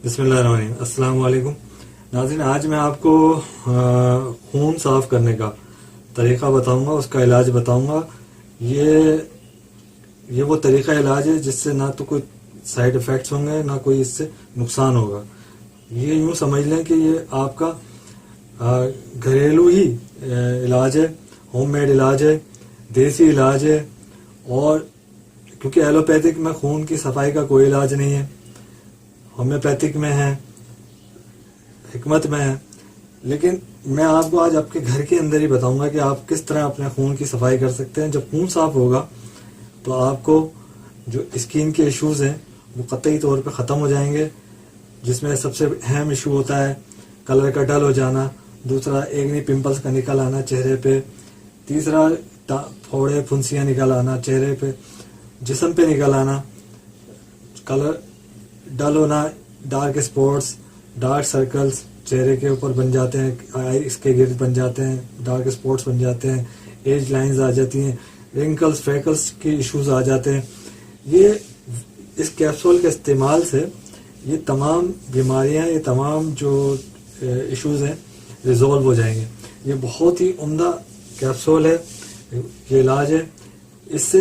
بسم اللہ الرحمن الرحیم۔ السلام علیکم ناظرین، آج میں آپ کو خون صاف کرنے کا طریقہ بتاؤں گا، اس کا علاج بتاؤں گا۔ یہ وہ طریقہ علاج ہے جس سے نہ تو کوئی سائیڈ ایفیکٹس ہوں گے، نہ کوئی اس سے نقصان ہوگا۔ یہ یوں سمجھ لیں کہ یہ آپ کا گھریلو ہی علاج ہے، ہوم میڈ علاج ہے، دیسی علاج ہے۔ اور کیونکہ ایلوپیتھک میں خون کی صفائی کا کوئی علاج نہیں ہے، ہومیوپیتھک میں ہے، حکمت میں ہے، لیکن میں آپ کو آج آپ کے گھر کے اندر ہی بتاؤں گا کہ آپ کس طرح اپنے خون کی صفائی کر سکتے ہیں۔ جب خون صاف ہوگا تو آپ کو جو اسکن کے ایشوز ہیں وہ قطعی طور پہ ختم ہو جائیں گے، جس میں سب سے اہم ایشو ہوتا ہے کلر کا ڈل ہو جانا، دوسرا ایگنی پمپلز کا نکل آنا چہرے پہ، تیسرا پھوڑے پھنسیاں نکل آنا چہرے پہ، جسم پہ نکل آنا، کلر ڈل ہونا، ڈارک اسپاٹس، ڈارک سرکلز چہرے کے اوپر بن جاتے ہیں، آئیز کے گرد بن جاتے ہیں، ڈارک اسپاٹس بن جاتے ہیں، ایج لائنز آ جاتی ہیں، رنکلز فریکلز کے ایشوز آ جاتے ہیں۔ یہ اس کیپسول کے استعمال سے یہ تمام بیماریاں، یہ تمام جو ایشوز ہیں ریزولو ہو جائیں گے۔ یہ بہت ہی عمدہ کیپسول ہے، یہ علاج ہے۔ اس سے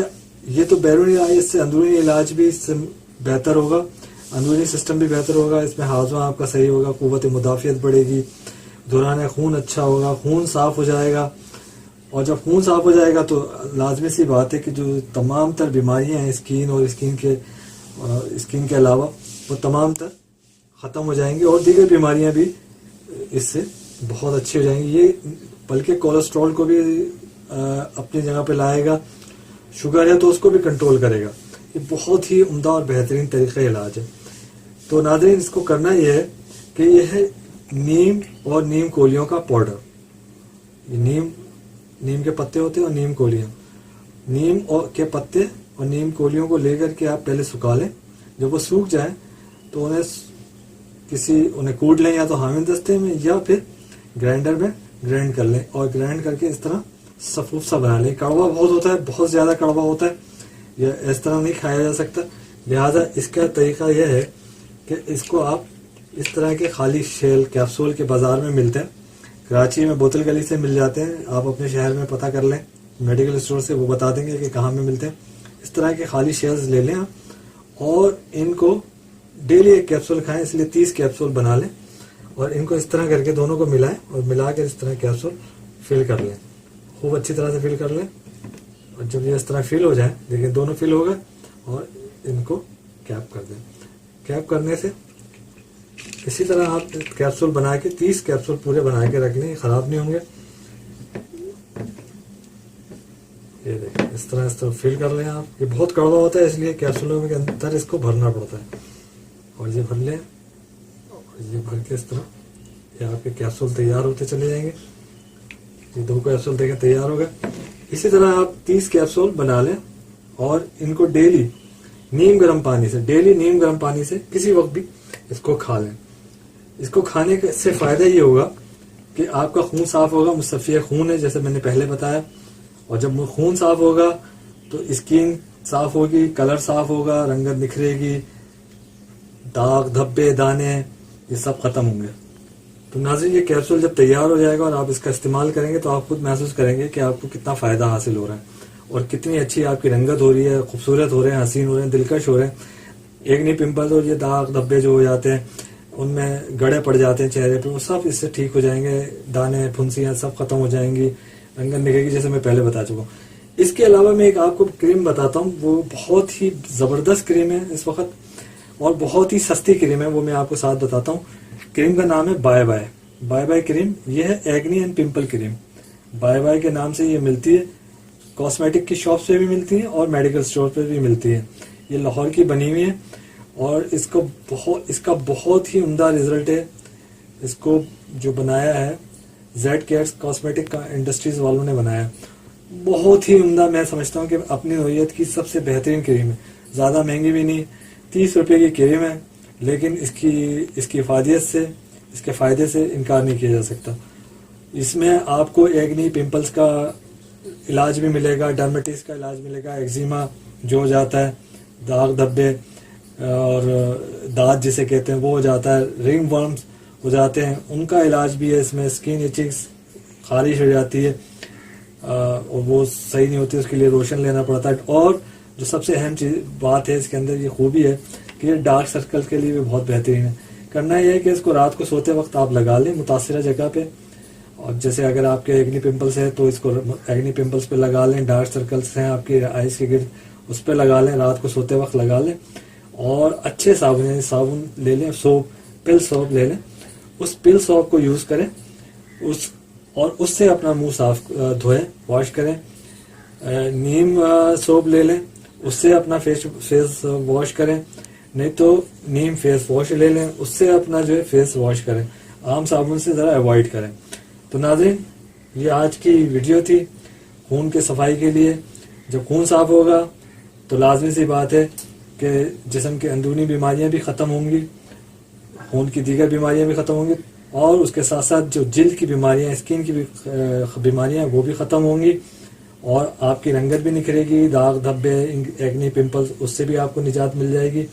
یہ تو بیرونی علاج، اس سے اندرونی علاج بھی اس سے بہتر ہوگا، اندرونی سسٹم بھی بہتر ہوگا، اس میں ہاضمہ آپ کا صحیح ہوگا، قوت مدافعت بڑھے گی، دوران خون اچھا ہوگا، خون صاف ہو جائے گا۔ اور جب خون صاف ہو جائے گا تو لازمی سی بات ہے کہ جو تمام تر بیماریاں ہیں اسکن اور اسکن کے علاوہ وہ تمام تر ختم ہو جائیں گی، اور دیگر بیماریاں بھی اس سے بہت اچھی ہو جائیں گی۔ یہ بلکہ کولیسٹرول کو بھی اپنی جگہ پہ لائے گا، شوگر ہے تو اس کو بھی کنٹرول کرے گا۔ یہ بہت ہی عمدہ اور بہترین طریقہ علاج ہے۔ تو ناظرین، اس کو کرنا یہ ہے کہ یہ ہے نیم اور نیم کولیوں کا پاؤڈر۔ یہ نیم کے پتے ہوتے ہیں اور نیم کولیاں، نیم کے پتے اور نیم کولیوں کو لے کر کے آپ پہلے سکھا لیں۔ جب وہ سوکھ جائیں تو انہیں کوٹ لیں، یا تو حامل دستے میں یا پھر گرائنڈر میں گرائنڈ کر لیں، اور گرائنڈ کر کے اس طرح سفوف سا بنا لیں۔ کڑوا بہت ہوتا ہے، بہت زیادہ کڑوا ہوتا ہے، یہ اس طرح نہیں کھایا جا سکتا، لہذا اس کا طریقہ یہ ہے کہ اس کو آپ اس طرح کے خالی شیل کیپسول کے بازار میں ملتے ہیں، کراچی میں بوتل گلی سے مل جاتے ہیں، آپ اپنے شہر میں پتہ کر لیں میڈیکل اسٹور سے، وہ بتا دیں گے کہ کہاں میں ملتے ہیں۔ اس طرح کے خالی شیلز لے لیں آپ، اور ان کو ڈیلی ایک کیپسول کھائیں، اس لیے 30 کیپسول بنا لیں، اور ان کو اس طرح کر کے دونوں کو ملائیں، اور ملا کر اس طرح کیپسول فل کر لیں، خوب اچھی طرح سے فل کر لیں۔ اور جب یہ اس طرح فل ہو جائیں، دیکھیں دونوں فل ہو گئے، اور ان کو کیپ کر دیں۔ کیپ کرنے سے اسی طرح آپ کیپسول بنا کے 30 کیپسول پورے بنا کے رکھ لیں، خراب نہیں ہوں گے۔ یہ دیکھیں اس طرح فل کر لیں آپ۔ یہ بہت کڑوا ہوتا ہے، اس لیے کیپسولوں کے اندر اس کو بھرنا پڑتا ہے، اور یہ بھر لیں، اور یہ بھر کے اس طرح یہ آپ کے کیپسول تیار ہوتے چلے جائیں گے۔ یہ 2 کیپسول دیکھیں تیار ہو گئے۔ اسی طرح آپ 30 کیپسول بنا لیں، اور ان کو ڈیلی نیم گرم پانی سے کسی وقت بھی اس کو کھا لیں۔ اس کو کھانے سے فائدہ یہ ہوگا کہ آپ کا خون صاف ہوگا، مصفی خون ہے جیسے میں نے پہلے بتایا، اور جب خون صاف ہوگا تو اسکن صاف ہوگی، کلر صاف ہوگا، رنگت نکھرے گی، داغ دھبے دانے یہ سب ختم ہوں گے۔ تو ناظرین، یہ کیپسول جب تیار ہو جائے گا اور آپ اس کا استعمال کریں گے تو آپ خود محسوس کریں گے کہ آپ کو کتنا فائدہ حاصل ہو رہا ہے، اور کتنی اچھی آپ کی رنگت ہو رہی ہے، خوبصورت ہو رہے ہیں، حسین ہو رہے ہیں، دلکش ہو رہے ہیں۔ ایگنی پمپلز اور یہ داغ دھبے جو ہو جاتے ہیں، ان میں گڑے پڑ جاتے ہیں چہرے پہ، وہ سب اس سے ٹھیک ہو جائیں گے، دانے پھنسیاں سب ختم ہو جائیں گی، رنگت نکلے گی، جیسے میں پہلے بتا چکا ہوں۔ اس کے علاوہ میں ایک آپ کو کریم بتاتا ہوں، وہ بہت ہی زبردست کریم ہے اس وقت، اور بہت ہی سستی کریم ہے، وہ میں آپ کو ساتھ بتاتا ہوں۔ کریم کا نام ہے بائے کریم۔ یہ ہے ایگنی اینڈ پمپل کریم، بائے کے نام سے یہ ملتی ہے، کاسمیٹک کی شاپس پہ بھی ملتی ہیں اور میڈیکل اسٹور پہ بھی ملتی ہے۔ یہ لاہور کی بنی ہوئی ہے، اور اس کا بہت ہی عمدہ رزلٹ ہے۔ اس کو جو بنایا ہے زیڈ کیئرز کاسمیٹک انڈسٹریز والوں نے بنایا، بہت ہی عمدہ۔ میں سمجھتا ہوں کہ اپنی نوعیت کی سب سے بہترین کریم ہے، زیادہ مہنگی بھی نہیں، 30 روپے کی کریم ہے، لیکن اس کی افادیت سے، اس کے فائدے سے انکار نہیں کیا جا سکتا۔ اس میں آپ کو ایگنی پمپلز کا علاج بھی ملے گا، ڈرمیٹس کا علاج ملے گا، ایگزیما جو ہو جاتا ہے، داغ دھبے، اور دانت جسے کہتے ہیں وہ ہو جاتا ہے، رنگ ورمز ہو جاتے ہیں، ان کا علاج بھی ہے اس میں، اسکن ایچنگس خارش ہو جاتی ہے اور وہ صحیح نہیں ہوتی، اس کے لیے روشن لینا پڑتا ہے. اور جو سب سے اہم چیز بات ہے اس کے اندر، یہ خوبی ہے کہ یہ ڈارک سرکل کے لیے بھی بہت بہترین ہے. کرنا یہ ہے کہ اس کو رات کو سوتے وقت آپ لگا لیں متاثرہ جگہ پہ، اور جیسے اگر آپ کے ایگنی پمپلس ہے تو اس کو ایگنی پمپلس پہ لگا لیں، ڈارک سرکلس ہیں آپ کی آئز کے گرد اس پہ لگا لیں، رات کو سوتے وقت لگا لیں. اور اچھے صابن لے لیں، سوپ، پل سوپ لے لیں، اس پل سوپ کو یوز کریں اور اس سے اپنا منہ صاف دھوئیں، واش کریں. نیم سوپ لے لیں، اس سے اپنا فیس واش کریں، نہیں تو نیم فیس واش لے لیں، اس سے اپنا جو ہے فیس واش کریں. عام صابن سے ذرا اوائڈ کریں. تو ناظرین، یہ آج کی ویڈیو تھی خون کے صفائی کے لیے. جب خون صاف ہوگا تو لازمی سی بات ہے کہ جسم کے اندرونی بیماریاں بھی ختم ہوں گی، خون کی دیگر بیماریاں بھی ختم ہوں گی، اور اس کے ساتھ ساتھ جو جلد کی بیماریاں، اسکن کی بیماریاں وہ بھی ختم ہوں گی، اور آپ کی رنگت بھی نکھرے گی، داغ دھبے، ایگنی پمپلز، اس سے بھی آپ کو نجات مل جائے گی.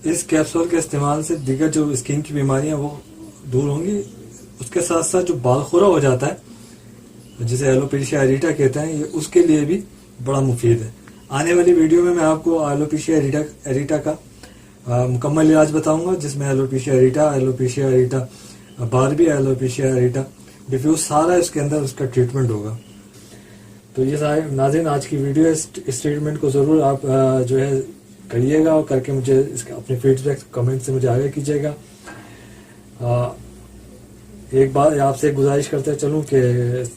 اس کیپسول کے استعمال سے دیگر جو اسکن کی بیماریاں وہ دور ہوں گی. اس کے ساتھ ساتھ جو بال خورا ہو جاتا ہے جسے ایلوپیشیا اریٹا کہتے ہیں، یہ اس کے لیے بھی بڑا مفید ہے. آنے والی ویڈیو میں آپ کو ایلوپیشیا اریٹا کا مکمل علاج بتاؤں گا، جس میں ایلوپیشیا اریٹا باربی، ایلوپیشیا اریٹا ڈیفیوز، سارا اس کے اندر اس کا ٹریٹمنٹ ہوگا. تو یہ سارے ناظرین آج کی ویڈیو ہے. اس ٹریٹمنٹ کو ضرور آپ جو ہے کریے گا، اور کر کے مجھے اس کا اپنے فیڈ بیک کمنٹ سے مجھے آگاہ کیجیے گا. ایک بات آپ سے گزارش کرتے چلوں کہ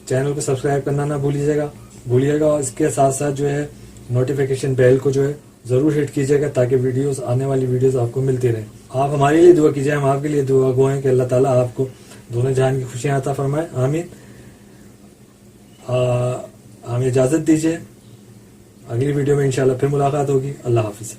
چینل کو سبسکرائب کرنا نہ بھولیے گا، اور اس کے ساتھ ساتھ جو ہے نوٹیفیکیشن بیل کو جو ہے ضرور ہٹ کیجیے گا، تاکہ ویڈیوز، آنے والی ویڈیوز آپ کو ملتی رہیں. آپ ہمارے لیے دعا کیجیے، ہم آپ کے لیے دعا گو ہیں کہ اللہ تعالیٰ آپ کو دونوں جہان کی خوشیاں عطا فرمائے. آمین. ہمیں اجازت دیجیے، اگلی ویڈیو میں انشاءاللہ پھر ملاقات ہوگی. اللہ حافظ.